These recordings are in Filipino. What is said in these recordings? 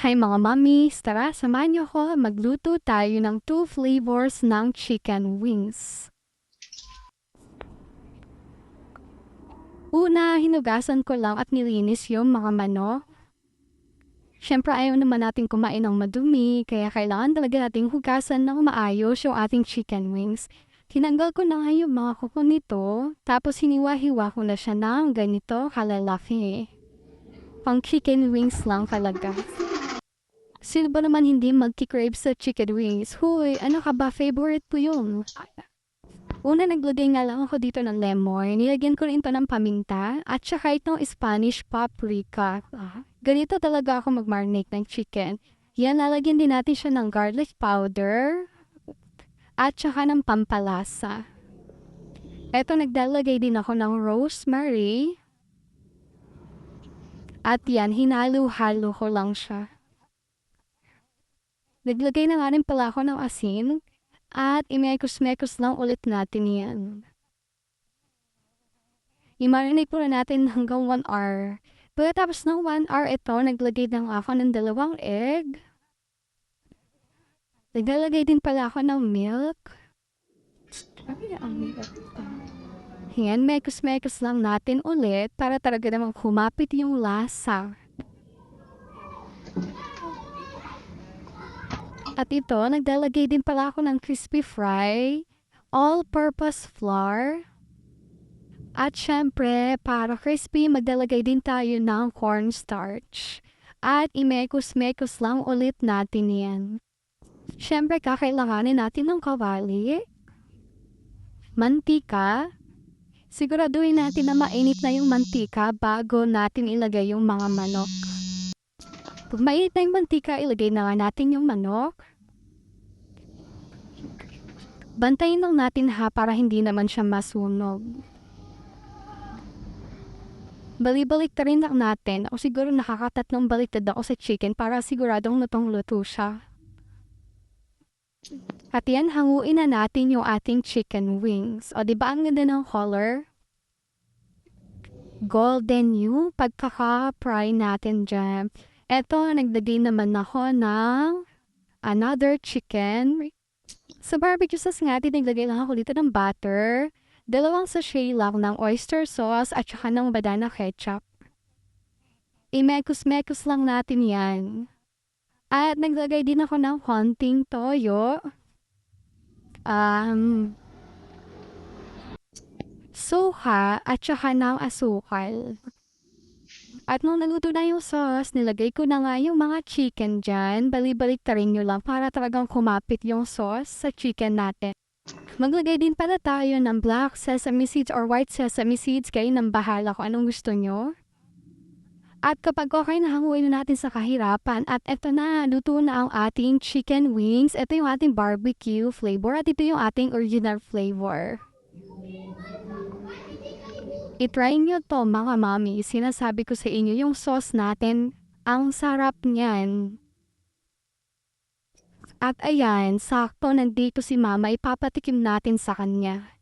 Hi mga mommies! Tara, samahan niyo ako magluto tayo ng 2 flavors ng chicken wings. Una, hinugasan ko lang at nilinis yung mga manok. Siyempre ayaw naman natin kumain ng madumi, kaya kailangan talaga nating hugasan ng maayos yung ating chicken wings. Tinanggal ko na nga yung mga kuko nito, tapos hiniwa-hiwa ko na siya ng ganito kalalaki. Pang chicken wings lang talaga. Sino ba naman hindi magki-crave sa chicken wings? Huy, ano ka ba? Favorite ko yun. Una, naglagay nga lang ako dito ng lemon. Nilagyan ko rin ito ng paminta at saka itong Spanish paprika. Ganito talaga ako mag-marinate ng chicken. Yan, lalagyan din natin siya ng garlic powder at saka ng pampalasa. Eto, nagdalagay din ako ng rosemary. At yan, hinalo-halo ko lang siya. Naglagay na nga rin pala ako ng asin. At imekos-mekos lang ulit natin yan. I-marinate po na natin hanggang 1 hour. Pagkatapos ng 1 hour ito, naglagay na ako ng 2 egg. Naglalagay din pala ako ng milk. Yan, mekos-mekos lang natin ulit para talaga namang kumapit yung lasa. At ito, naglalagay din pala ako ng crispy fry, all-purpose flour, at syempre, para crispy, maglalagay din tayo ng cornstarch. At imekos-mekos lang ulit natin yan. Syempre, kakailanganin natin ng kawali, mantika. Siguraduhin natin na mainit na yung mantika bago natin ilagay yung mga manok. Pag mainit na yung mantika, ilagay na nga natin yung manok. Bantayin lang natin ha para hindi naman siya masunog. Bali-balik na rin lang natin. Ako siguro nakakatatlong baliktad ako sa chicken para siguradong lutong-luto siya. At yan, hanguin na natin yung ating chicken wings. O diba ang ganda ng color? Golden yung pagkaka-fry natin dyan. Eto, naglagay naman ako ng another chicken. Sa barbecue sauce nga, naglagay lang ako dito ng butter, 2 sachet lang ng oyster sauce at saka ng banana ketchup. Imekos-mekos lang natin yan. At naglagay din ako ng konting toyo. Suka at saka ng asukal. At nung naluto na yung sauce, nilagay ko na nga yung mga chicken dyan. Bali-balik ta rin nyo lang para talagang kumapit yung sauce sa chicken natin. Maglagay din pala tayo ng black sesame seeds or white sesame seeds. Kayo nang bahala kung anong gusto nyo. At kapag okay na, hanguin na natin sa kahirapan. At eto na, luto na ang ating chicken wings. Ito yung ating barbecue flavor at ito yung ating original flavor. I-try nyo to mga mami. Sinasabi ko sa inyo yung sauce natin. Ang sarap niyan. At ayan, sakto nandito si mama, ipapatikim natin sa kanya.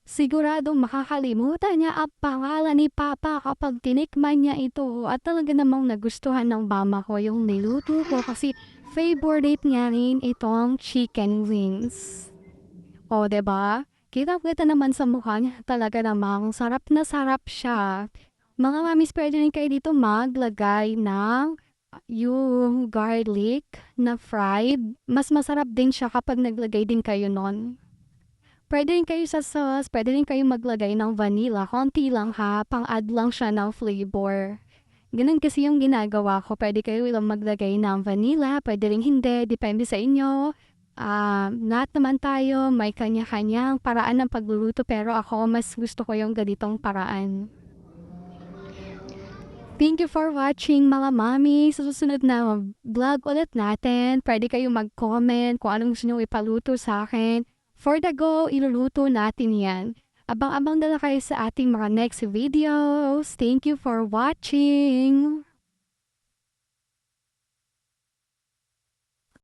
Siguradong makakalimutan niya ang pangalan ni Papa kapag tinikman niya ito at talaga namang nagustuhan ng mama ko yung niluto ko kasi favorite niya rin itong chicken wings. O diba? Kita-kita naman sa mukha niya talaga namang sarap na sarap siya. Mga mamis, pwede rin kayo dito maglagay ng yung garlic na fried. Mas masarap din siya kapag naglagay din kayo nun. Pwede rin kayo sa sauce, pwede rin kayo maglagay ng vanilla. Konti lang ha, pang-add lang siya ng flavor. Ganun kasi yung ginagawa ko. Pwede kayo lang maglagay ng vanilla, pwede rin hindi, depende sa inyo. Lahat naman tayo, may kanya-kanyang paraan ng pagluluto pero ako mas gusto ko yung ganitong paraan. Thank you for watching mga mami. Sa susunod na vlog ulit natin, pwede kayo mag-comment kung anong gusto nyo ipaluto sa akin. For the go, iluluto natin yan. Abang-abang na lang kayo sa ating mga next videos. Thank you for watching!